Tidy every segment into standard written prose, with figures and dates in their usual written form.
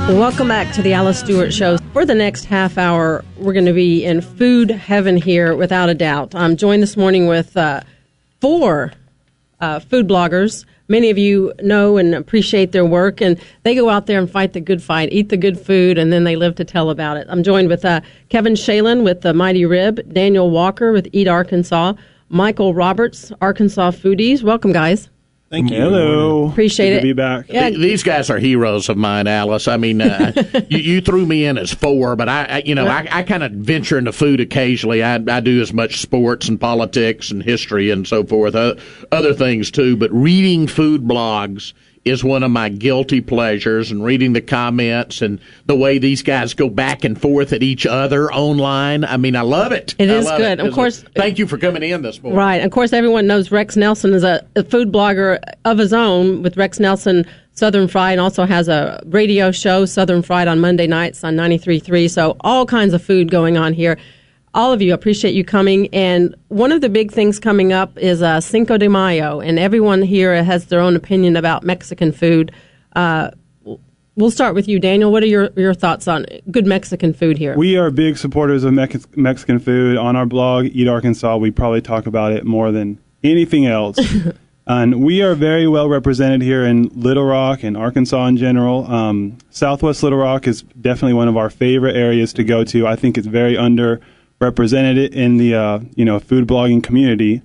Welcome back to the Alice Stewart Show. For the next half hour, we're going to be in food heaven here, without a doubt. I'm joined this morning with 4 food bloggers. Many of you know and appreciate their work, and they go out there and fight the good fight, eat the good food, and then they live to tell about it. I'm joined with Kevin Shalin with the Mighty Rib, Daniel Walker with Eat Arkansas, Michael Roberts, Arkansas Foodies. Welcome, guys. Thank you. Hello. Appreciate Good it. to be back. Yeah. These guys are heroes of mine, Alice. I mean, you threw me in as 4, but I kind of venture into food occasionally. I do as much sports and politics and history and so forth, other things too. But reading food blogs is one of my guilty pleasures, and reading the comments and the way these guys go back and forth at each other online. I mean, I love it. It is good. Of course. Thank you for coming in this morning. Right. Of course, everyone knows Rex Nelson is a food blogger of his own with Rex Nelson Southern Fried, and also has a radio show, Southern Fried, on Monday nights on 93.3. So all kinds of food going on here. All of you, appreciate you coming. And one of the big things coming up is Cinco de Mayo, and everyone here has their own opinion about Mexican food. We'll start with you, Daniel. What are your thoughts on good Mexican food here? We are big supporters of Mexican food. On our blog, Eat Arkansas, we probably talk about it more than anything else. And we are very well represented here in Little Rock and Arkansas in general. Southwest Little Rock is definitely one of our favorite areas to go to. I think it's very underrepresented in the food blogging community.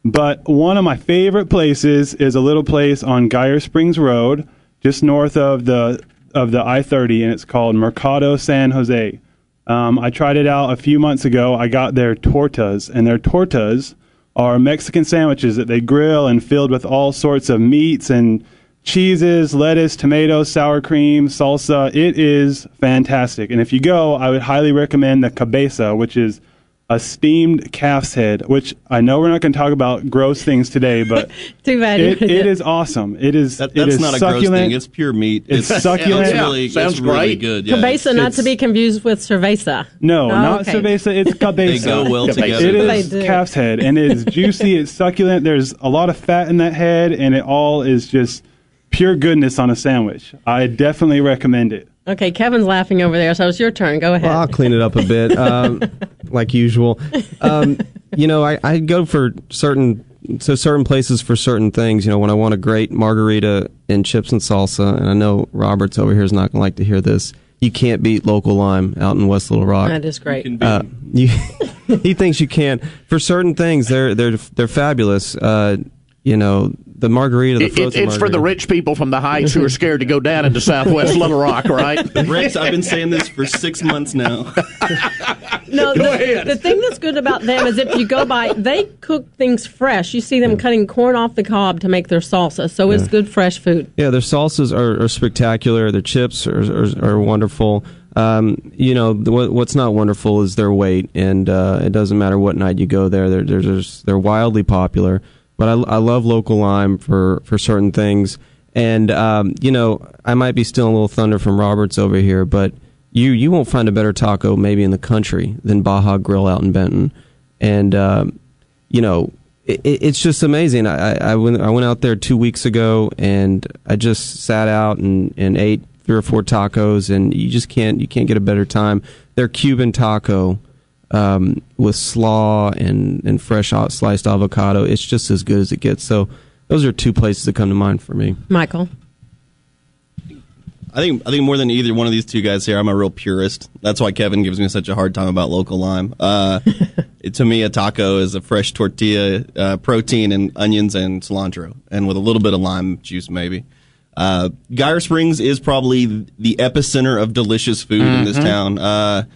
But one of my favorite places is a little place on Geyer Springs Road, just north of the I-30, and it's called Mercado San Jose. I tried it out a few months ago. I got their tortas, and their tortas are Mexican sandwiches that they grill and filled with all sorts of meats and cheeses, lettuce, tomatoes, sour cream, salsa. It is fantastic. And if you go, I would highly recommend the cabeza, which is a steamed calf's head, which I know we're not going to talk about gross things today, but Too bad. it is awesome. It is That's it is not a succulent. gross thing. It's pure meat. It's succulent. Sounds really great. good. Yeah. Cabeza, not to be confused with cerveza. No, Oh, not okay. cerveza. It's cabeza. They go well Cabeza. together. It They is do. calf's head, and it is juicy. It's succulent. There's a lot of fat in that head, and it all is just pure goodness on a sandwich. I definitely recommend it. Okay, Kevin's laughing over there, so it's your turn. Go ahead. Well, I'll clean it up a bit, like usual. I go for certain places for certain things. When I want a great margarita and chips and salsa, and I know Robert's over here is not going to like to hear this. You can't beat Local Lime out in West Little Rock. That is great. He thinks you can. For certain things, they're fabulous. The margarita, the frozen It's for the rich people from the Heights who are scared to go down into Southwest Little Rock, right? Rex, I've been saying this for 6 months now. No, Go ahead. the thing that's good about them is if you go by, they cook things fresh. You see them cutting corn off the cob to make their salsa, so it's good fresh food. Yeah, their salsas are spectacular. Their chips are wonderful. What's not wonderful is their weight, and it doesn't matter what night you go there. They're wildly popular. But I love Local Lime for certain things. And, I might be stealing a little thunder from Roberts over here, but you won't find a better taco maybe in the country than Baja Grill out in Benton. And, it's just amazing. I went out there 2 weeks ago, and I just sat out and ate 3 or 4 tacos, and you can't get a better time. Their Cuban taco with slaw and fresh sliced avocado, it's just as good as it gets. So those are 2 places that come to mind for me. Michael? I think more than either one of these 2 guys here, I'm a real purist. That's why Kevin gives me such a hard time about Local Lime. To me, a taco is a fresh tortilla, protein, and onions and cilantro, and with a little bit of lime juice maybe. Geyer Springs is probably the epicenter of delicious food in this town.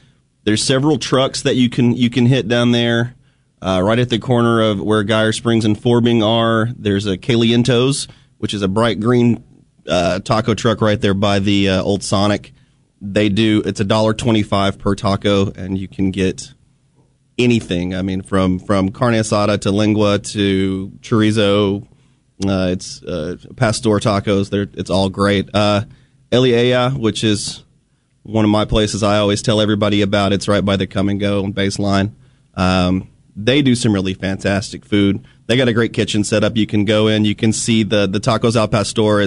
There's several trucks that you can hit down there. Right at the corner of where Geyer Springs and Forbing are, there's a Calientos, which is a bright green taco truck right there by the old Sonic. It's $1.25 per taco, and you can get anything. I mean, from carne asada to lengua to chorizo. It's pastor tacos. It's all great. Eliella, which is one of my places I always tell everybody about. It's right by the Come and Go on Baseline. They do some really fantastic food. They got a great kitchen set up. You can go in. You can see the tacos al pastor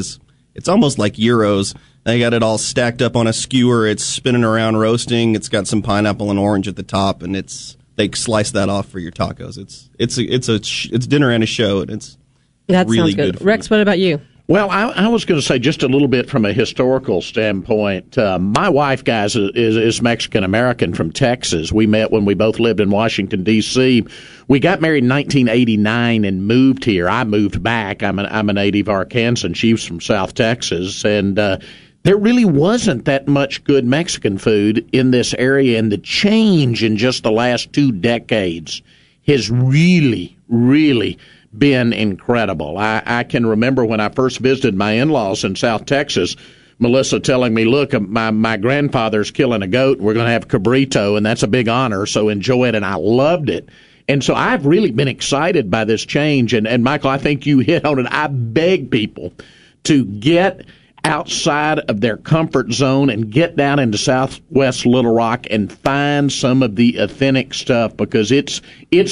it's almost like gyros, They got it all stacked up on a skewer. It's spinning around roasting. It's got some pineapple and orange at the top, and they slice that off for your tacos. It's dinner and a show, and it's that really sounds good. Food. Rex, what about you? Well, I was going to say just a little bit from a historical standpoint. My wife, guys, is Mexican-American from Texas. We met when we both lived in Washington, D.C. We got married in 1989 and moved here. I moved back. I'm a native Arkansan. She was from South Texas. And there really wasn't that much good Mexican food in this area. And the change in just the last 2 decades has really, really been incredible. I can remember when I first visited my in-laws in South Texas, Melissa telling me, look, my grandfather's killing a goat. We're going to have cabrito, and that's a big honor, so enjoy it. And I loved it. And so I've really been excited by this change. And Michael, I think you hit on it. I beg people to get outside of their comfort zone and get down into Southwest Little Rock and find some of the authentic stuff, because it's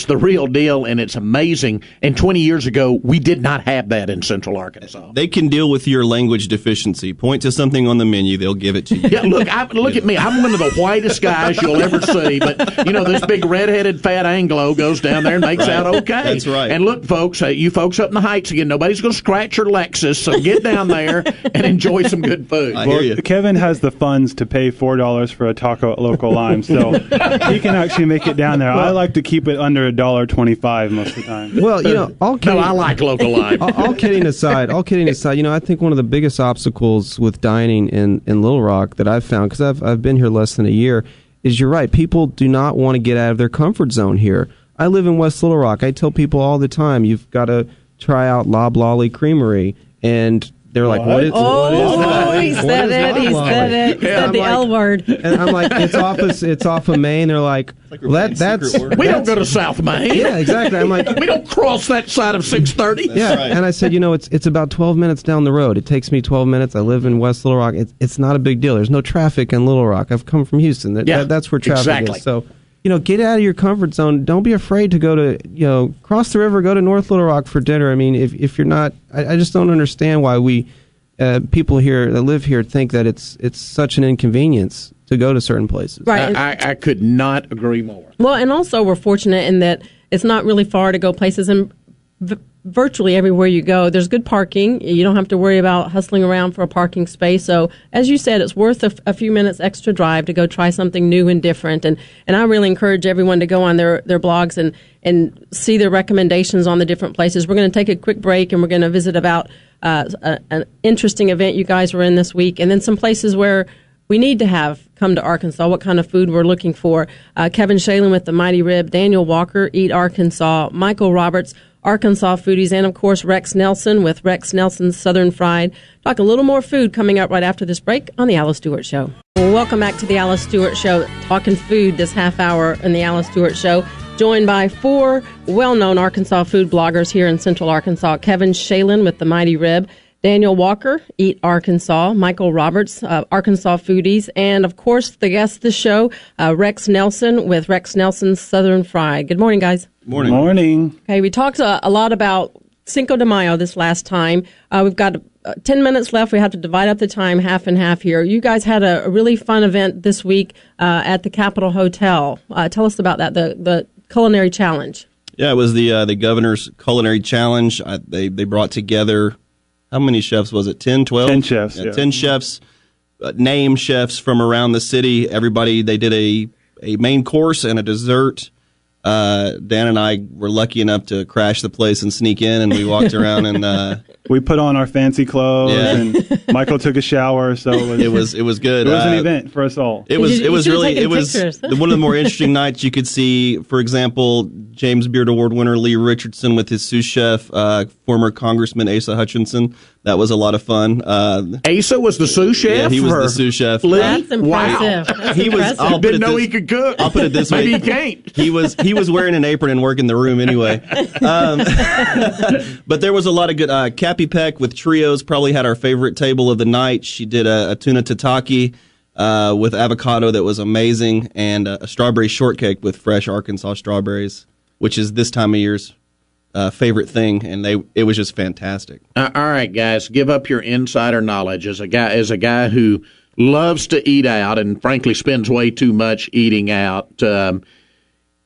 the real deal and it's amazing. And 20 years ago, we did not have that in Central Arkansas. They can deal with your language deficiency. Point to something on the menu, they'll give it to you. Yeah, look at me. I'm one of the whitest guys you'll ever see, but this big red-headed fat Anglo goes down there and makes out okay. That's right. And look, folks, you folks up in the Heights again, nobody's going to scratch your Lexus, so get down there and enjoy some good food. I hear you. Kevin has the funds to pay $4 for a taco at Local Lime, so he can actually make it down there. I like to keep it under $1.25 most of the time. Well, I like Local Lime. all kidding aside, I think one of the biggest obstacles with dining in Little Rock that I've found, because I've been here less than a year, is you're right. People do not want to get out of their comfort zone here. I live in West Little Rock. I tell people all the time, you've got to try out Lob Lolly Creamery, and they're like, what is that? He said it. He said it. He said the L word. And I'm like, it's off of Maine. They're like, that's we don't go to South Maine. Yeah, exactly. I'm like, we don't cross that side of 630. Yeah, right. And I said, it's about 12 minutes down the road. It takes me 12 minutes. I live in West Little Rock. It's not a big deal. There's no traffic in Little Rock. I've come from Houston. That's where traffic is. So, get out of your comfort zone. Don't be afraid to go to, cross the river, go to North Little Rock for dinner. I mean, if you're not, I just don't understand why we, people here that live here think that it's such an inconvenience to go to certain places. Right. I could not agree more. Well, and also we're fortunate in that it's not really far to go places, and virtually everywhere you go, there's good parking. You don't have to worry about hustling around for a parking space. So, as you said, it's worth a few minutes extra drive to go try something new and different. And I really encourage everyone to go on their blogs and see their recommendations on the different places. We're going to take a quick break, and we're going to visit about an interesting event you guys were in this week, and then some places where we need to have come to Arkansas, what kind of food we're looking for. Kevin Shalin with the Mighty Rib, Daniel Walker, Eat Arkansas, Michael Roberts, Arkansas Foodies, and, of course, Rex Nelson with Rex Nelson's Southern Fried. Talk a little more food coming up right after this break on The Alice Stewart Show. Well, welcome back to The Alice Stewart Show, talking food this half hour in The Alice Stewart Show, joined by 4 well-known Arkansas food bloggers here in Central Arkansas. Kevin Shalin with the Mighty Rib, Daniel Walker, Eat Arkansas, Michael Roberts, Arkansas Foodies, and, of course, the guest of the show, Rex Nelson with Rex Nelson's Southern Fried. Good morning, guys. Morning. Okay, we talked a lot about Cinco de Mayo this last time. We've got 10 minutes left. We have to divide up the time half and half here. You guys had a really fun event this week at the Capitol Hotel. Tell us about that, the culinary challenge. Yeah, it was the governor's culinary challenge. They brought together, how many chefs was it? 10, 12? 10 chefs. Yeah. 10 chefs, name chefs from around the city. Everybody, they did a main course and a dessert. Dan and I were lucky enough to crash the place and sneak in, and we walked around and we put on our fancy clothes, and Michael took a shower, so it was good. It was an event for us all. It was pictures. one of the more interesting nights. You could see, for example, James Beard Award winner Lee Richardson with his sous chef, former Congressman Asa Hutchinson. That was a lot of fun. Asa was the sous chef? Yeah, he was the sous chef. Lee? That's impressive. Wow. That's He was. impressive. Didn't know he could cook. I'll put it this way. Maybe he can't. He was wearing an apron and working the room anyway. But there was a lot of good. Cappy Peck with trios probably had our favorite table of the night. She did a tuna tataki with avocado that was amazing, and a strawberry shortcake with fresh Arkansas strawberries, which is this time of year's favorite thing, and it was just fantastic. All right, guys, give up your insider knowledge as a guy who loves to eat out and frankly spends way too much eating out.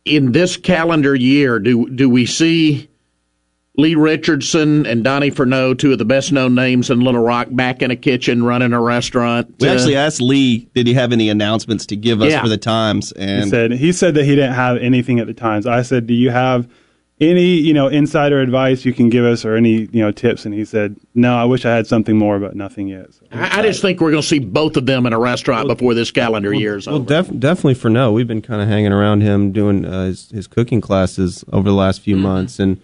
In this calendar year, do we see Lee Richardson and Donnie Furneaux, two of the best-known names in Little Rock, back in a kitchen running a restaurant? We actually asked Lee, did he have any announcements to give us for the Times? And he said that he didn't have anything at the Times. I said, do you have any insider advice you can give us or any tips? And he said, no, I wish I had something more, but nothing yet. So I just think we're going to see both of them in a restaurant before this calendar year is over. Definitely Furneaux. We've been kind of hanging around him doing his cooking classes over the last few months, and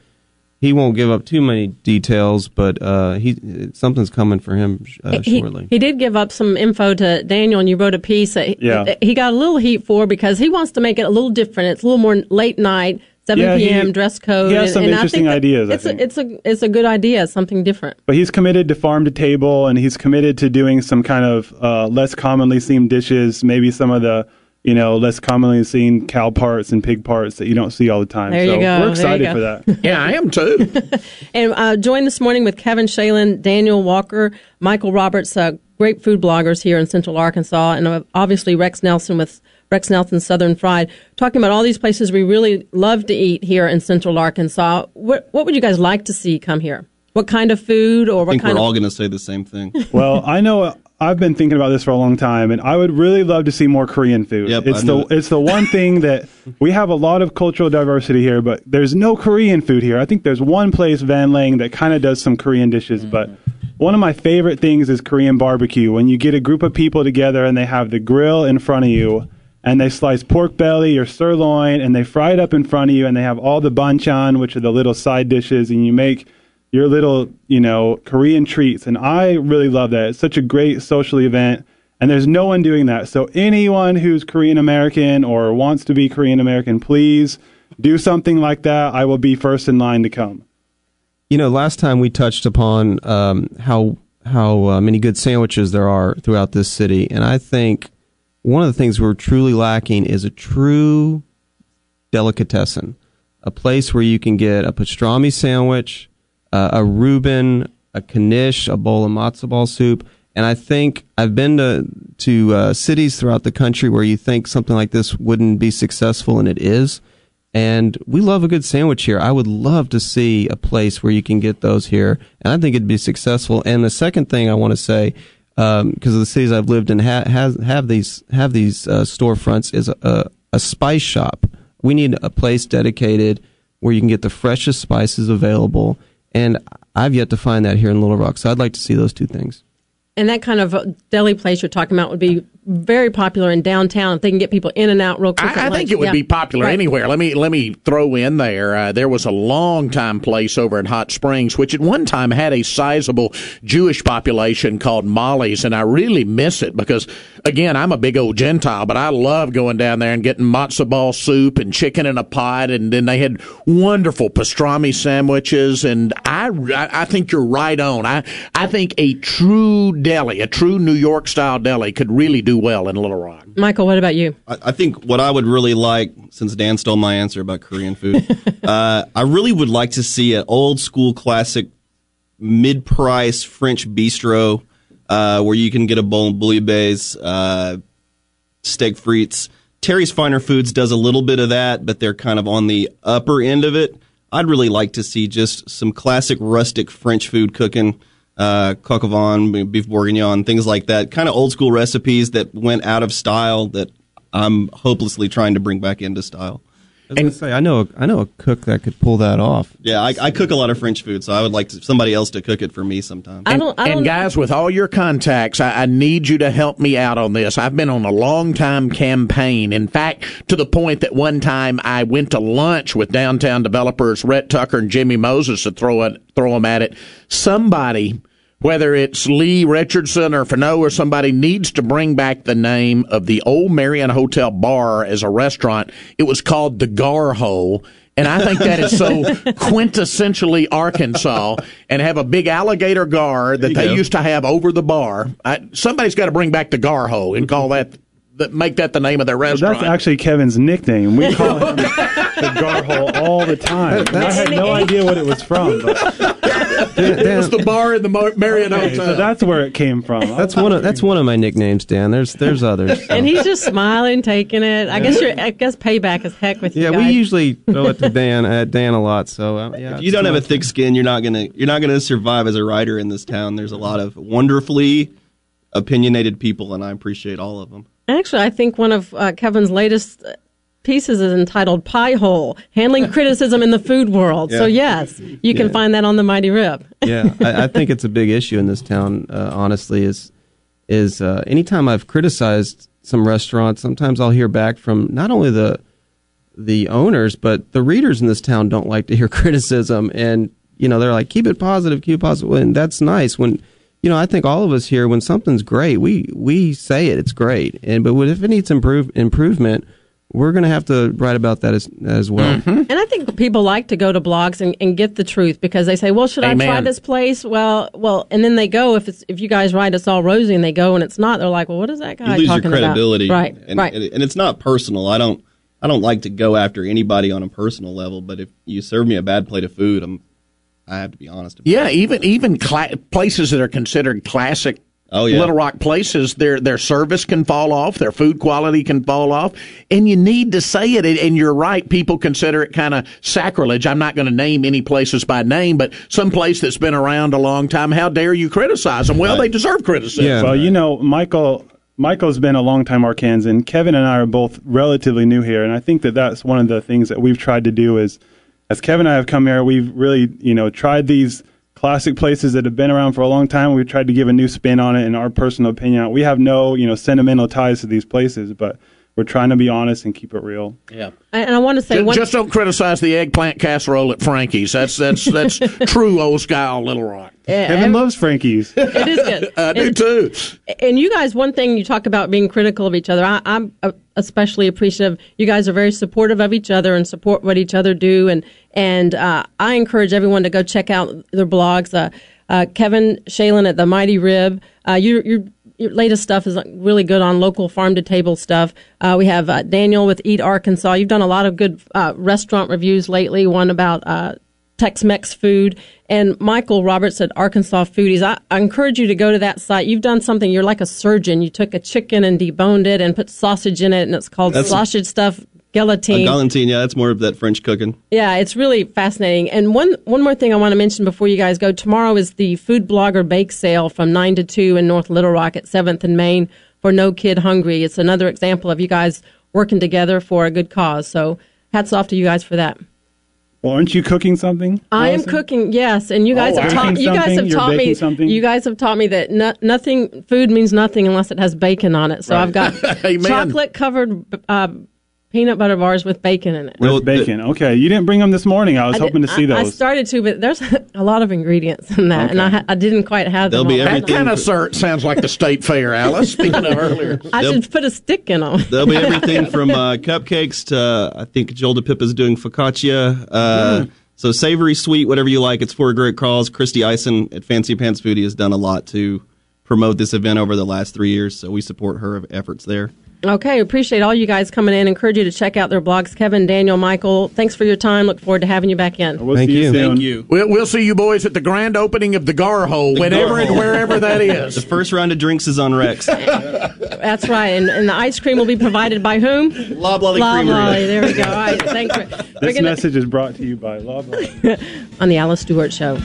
he won't give up too many details, but something's coming for him shortly. He did give up some info to Daniel, and you wrote a piece that he got a little heat for because he wants to make it a little different. It's a little more late night, 7 p.m. dress code. He has some interesting ideas. It's a good idea, something different. But he's committed to farm to table, and he's committed to doing some kind of less commonly seen dishes, maybe some of the less commonly seen cow parts and pig parts that you don't see all the time. There you go. We're excited for that. Yeah, I am too. And joined this morning with Kevin Shalin, Daniel Walker, Michael Roberts, great food bloggers here in Central Arkansas, and obviously Rex Nelson with Rex Nelson's Southern Fried, talking about all these places we really love to eat here in Central Arkansas. What would you guys like to see come here? What kind of food or what kind of... I think we're all going to say the same thing. Well, I know... I've been thinking about this for a long time, and I would really love to see more Korean food. Yep, it's the one thing that we have a lot of cultural diversity here, but there's no Korean food here. I think there's one place, Van Lang, that kind of does some Korean dishes, but one of my favorite things is Korean barbecue. When you get a group of people together and they have the grill in front of you, and they slice pork belly or sirloin, and they fry it up in front of you, and they have all the banchan, which are the little side dishes, and you make your little, Korean treats. And I really love that. It's such a great social event, and there's no one doing that. So anyone who's Korean American or wants to be Korean American, please do something like that. I will be first in line to come. Last time we touched upon how many good sandwiches there are throughout this city, and I think one of the things we're truly lacking is a true delicatessen, a place where you can get a pastrami sandwich, a Reuben, a knish, a bowl of matzo ball soup. And I think I've been to cities throughout the country where you think something like this wouldn't be successful, and it is. And we love a good sandwich here. I would love to see a place where you can get those here, and I think it'd be successful. And the second thing I want to say, because of the cities I've lived in have these storefronts, is a spice shop. We need a place dedicated where you can get the freshest spices available. And I've yet to find that here in Little Rock, so I'd like to see those two things. And that kind of deli place you're talking about would be very popular in downtown if they can get people in and out real quick. I think it would be popular anywhere. Let me throw in there. There was a long-time place over in Hot Springs, which at one time had a sizable Jewish population called Molly's, and I really miss it because, again, I'm a big old Gentile, but I love going down there and getting matzo ball soup and chicken in a pot, and then they had wonderful pastrami sandwiches, and I think you're right on. I think a true deli, a true New York-style deli could really do well in Little Rock. Michael, what about you? I think what I would really like, since Dan stole my answer about Korean food, I really would like to see an old-school classic mid-price French bistro where you can get a bowl of bouillabaisse, steak frites. Terry's Finer Foods does a little bit of that, but they're kind of on the upper end of it. I'd really like to see just some classic rustic French food cooking. Coq au vin, beef bourguignon, things like that. Kind of old school recipes that went out of style that I'm hopelessly trying to bring back into style. I know a cook that could pull that off. Yeah, I cook a lot of French food, so I would like somebody else to cook it for me sometime. And guys, with all your contacts, I need you to help me out on this. I've been on a long-time campaign. In fact, to the point that one time I went to lunch with downtown developers Rhett Tucker and Jimmy Moses to throw them at it. Somebody, whether it's Lee Richardson or Furneaux or somebody, needs to bring back the name of the old Marion Hotel bar as a restaurant. It was called the Gar Hole. And I think that is so quintessentially Arkansas, and have a big alligator gar that they used to have over the bar. Somebody's got to bring back the Gar Hole and call that make that the name of their Well, restaurant. that's actually Kevin's nickname. We call him the Gar Hole all the time. I had no idea what it was from. But it was the bar in the Marriott Hotel. so that's where it came from. That's one of my nicknames, Dan. There's others. So. And he's just smiling, taking it. I guess payback is heck with you Yeah, guys. we usually throw it to Dan a lot. So yeah, If you don't have a thick skin, you're not gonna survive as a writer in this town. There's a lot of wonderfully opinionated people, and I appreciate all of them. Actually, I think one of Kevin's latest pieces is entitled Pie Hole, Handling Criticism in the Food World. Yeah. So, yes, you can find that on the Mighty Rib. Yeah, I think it's a big issue in this town. Honestly, is anytime I've criticized some restaurants, sometimes I'll hear back from not only the owners, but the readers in this town don't like to hear criticism, and they're like, keep it positive, and that's nice. When I think all of us here, when something's great, we say it's great, but if it needs improvement, we're going to have to write about that as well. Mm-hmm. And I think people like to go to blogs and get the truth because they say, well, should I try this place? Well, and then they go, if you guys write it's all rosy and they go and it's not, they're like, well, what is that guy talking about? You lose your credibility. Right, right. And it's not personal. I don't like to go after anybody on a personal level, but if you serve me a bad plate of food, I have to be honest about it. Even places that are considered classic Little Rock places, their service can fall off, their food quality can fall off, and you need to say it. And you're right, people consider it kind of sacrilege. I'm not going to name any places by name, but some place that's been around a long time, how dare you criticize them? Well, they deserve criticism. Yeah. Well, Michael's been a long-time Arkansan. Kevin and I are both relatively new here, and I think that's one of the things that we've tried to do is, as Kevin and I have come here, we've really, tried these classic places that have been around for a long time. We've tried to give a new spin on it in our personal opinion. We have no, sentimental ties to these places, but we're trying to be honest and keep it real. Yeah. And I want to say just don't criticize the eggplant casserole at Frankie's. That's true old style Little Rock. Kevin loves Frankie's. It is good. I do too. And you guys, one thing you talk about being critical of each other. I'm especially appreciative. You guys are very supportive of each other and support what each other do. And I encourage everyone to go check out their blogs. Kevin, Shalin at the Mighty Rib. Your latest stuff is really good on local farm-to-table stuff. We have Daniel with Eat Arkansas. You've done a lot of good restaurant reviews lately, one about Tex-Mex food. And Michael Roberts at Arkansas Foodies. I encourage you to go to that site. You've done something. You're like a surgeon. You took a chicken and deboned it and put sausage in it, and it's called sausage stuff. Gelatine. Gelatine, yeah, that's more of that French cooking. Yeah, it's really fascinating. And one more thing I want to mention before you guys go. Tomorrow is the Food Blogger Bake Sale from 9 to 2 in North Little Rock at 7th and Main for No Kid Hungry. It's another example of you guys working together for a good cause. So hats off to you guys for that. Well, aren't you cooking something? I am cooking, yes, and you guys have taught me. You guys have taught me that nothing. Food means nothing unless it has bacon on it. So I've got chocolate covered peanut butter bars with bacon in it. With bacon. Okay. You didn't bring them this morning. I was hoping to see those. I started to, but there's a lot of ingredients in that, and I didn't quite have them. That kind of sounds like the state fair, Alice, speaking of earlier. I should put a stick in them. There'll be everything from cupcakes to, I think, Joel DePippa's doing focaccia. So savory, sweet, whatever you like. It's for a great cause. Christy Eisen at Fancy Pants Foodie has done a lot to promote this event over the last 3 years, so we support her efforts there. Okay, appreciate all you guys coming in. Encourage you to check out their blogs. Kevin, Daniel, Michael, thanks for your time. Look forward to having you back in. Thank you. Thank you. We'll see you boys at the grand opening of the Gar Hole, whenever and wherever that is. The first round of drinks is on Rex. That's right, and the ice cream will be provided by whom? Loblolly Creamery. Loblolly, there we go. All right, thanks. This message is brought to you by Loblolly. On the Alice Stewart Show.